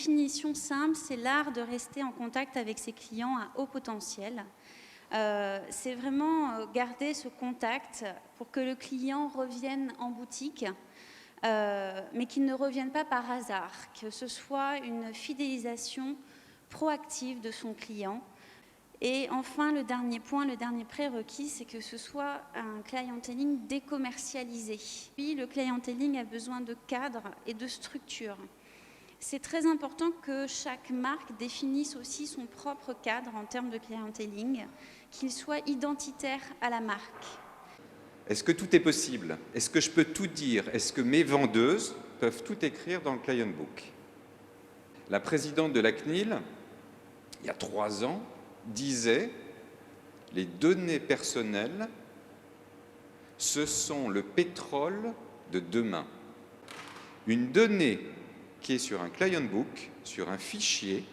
définition simple, c'est l'art de rester en contact avec ses clients à haut potentiel. C'est vraiment garder ce contact pour que le client revienne en boutique, mais qu'il ne revienne pas par hasard, que ce soit une fidélisation proactive de son client. Et enfin, le dernier point, le dernier prérequis, c'est que ce soit un clienteling décommercialisé. Puis, le clienteling a besoin de cadre et de structure. C'est très important que chaque marque définisse aussi son propre cadre en termes de clienteling, qu'il soit identitaire à la marque. Est-ce que tout est possible? Est-ce que je peux tout dire? Est-ce que mes vendeuses peuvent tout écrire dans le client book? La présidente de la CNIL, il y a 3 ans, disait « Les données personnelles, ce sont le pétrole de demain ». Une donnée qui est sur un client book, sur un fichier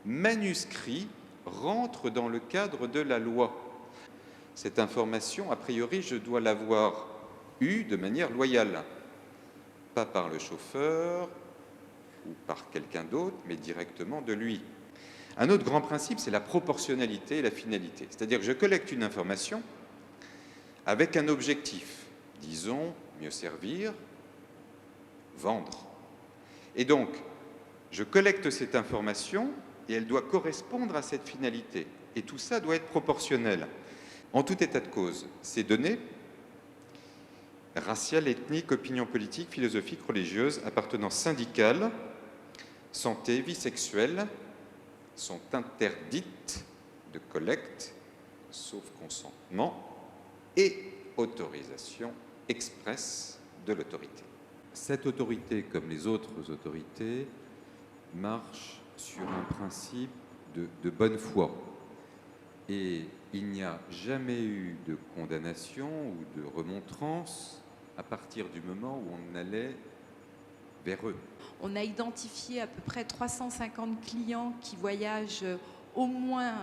manuscrit, rentre dans le cadre de la loi. Cette information, a priori, je dois l'avoir eue de manière loyale, pas par le chauffeur ou par quelqu'un d'autre, mais directement de lui. Un autre grand principe, c'est la proportionnalité et la finalité. C'est-à-dire que je collecte une information avec un objectif, disons, mieux servir, vendre. Et donc, je collecte cette information et elle doit correspondre à cette finalité. Et tout ça doit être proportionnel. En tout état de cause, ces données, raciales, ethniques, opinions politiques, philosophiques, religieuses, appartenance syndicale, santé, vie sexuelle, sont interdites de collecte, sauf consentement et autorisation expresse de l'autorité. Cette autorité, comme les autres autorités, marche sur un principe de bonne foi. Et il n'y a jamais eu de condamnation ou de remontrance à partir du moment où on allait vers eux. On a identifié à peu près 350 clients qui voyagent au moins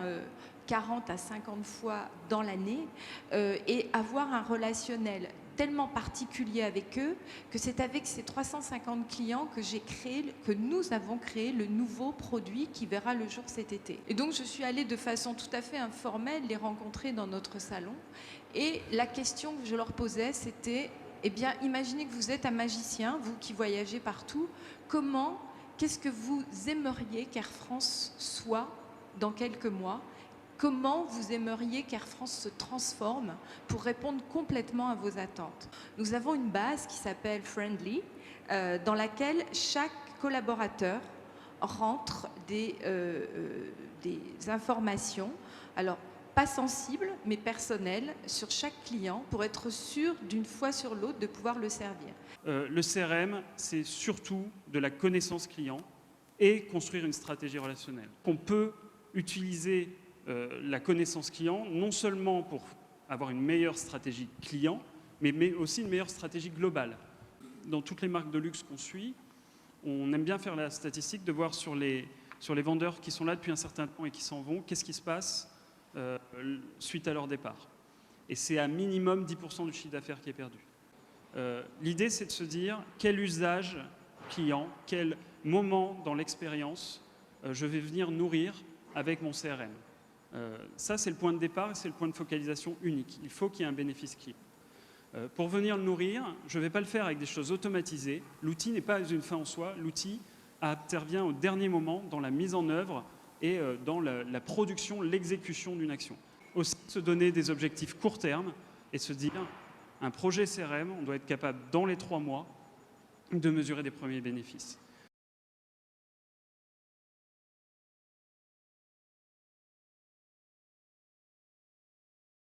40 à 50 fois dans l'année et avoir un relationnel tellement particulier avec eux que c'est avec ces 350 clients que nous avons créé le nouveau produit qui verra le jour cet été. Et donc je suis allée de façon tout à fait informelle les rencontrer dans notre salon et la question que je leur posais c'était eh bien, imaginez que vous êtes un magicien, vous qui voyagez partout, qu'est-ce que vous aimeriez qu'Air France soit dans quelques mois? Comment vous aimeriez qu'Air France se transforme pour répondre complètement à vos attentes? Nous avons une base qui s'appelle Friendly, dans laquelle chaque collaborateur rentre des informations. Alors, pas sensible, mais personnel, sur chaque client pour être sûr d'une fois sur l'autre de pouvoir le servir. Le CRM, c'est surtout de la connaissance client et construire une stratégie relationnelle. On peut utiliser la connaissance client non seulement pour avoir une meilleure stratégie client, mais aussi une meilleure stratégie globale. Dans toutes les marques de luxe qu'on suit, on aime bien faire la statistique de voir sur les vendeurs qui sont là depuis un certain temps et qui s'en vont, qu'est-ce qui se passe suite à leur départ. Et c'est à minimum 10% du chiffre d'affaires qui est perdu. L'idée, c'est de se dire quel usage client, quel moment dans l'expérience je vais venir nourrir avec mon CRM. Ça, c'est le point de départ et c'est le point de focalisation unique. Il faut qu'il y ait un bénéfice client. Pour venir le nourrir, je ne vais pas le faire avec des choses automatisées. L'outil n'est pas une fin en soi. L'outil intervient au dernier moment dans la mise en œuvre et dans la production, l'exécution d'une action. Aussi, se donner des objectifs court terme et se dire, un projet CRM, on doit être capable, dans les 3 mois, de mesurer des premiers bénéfices.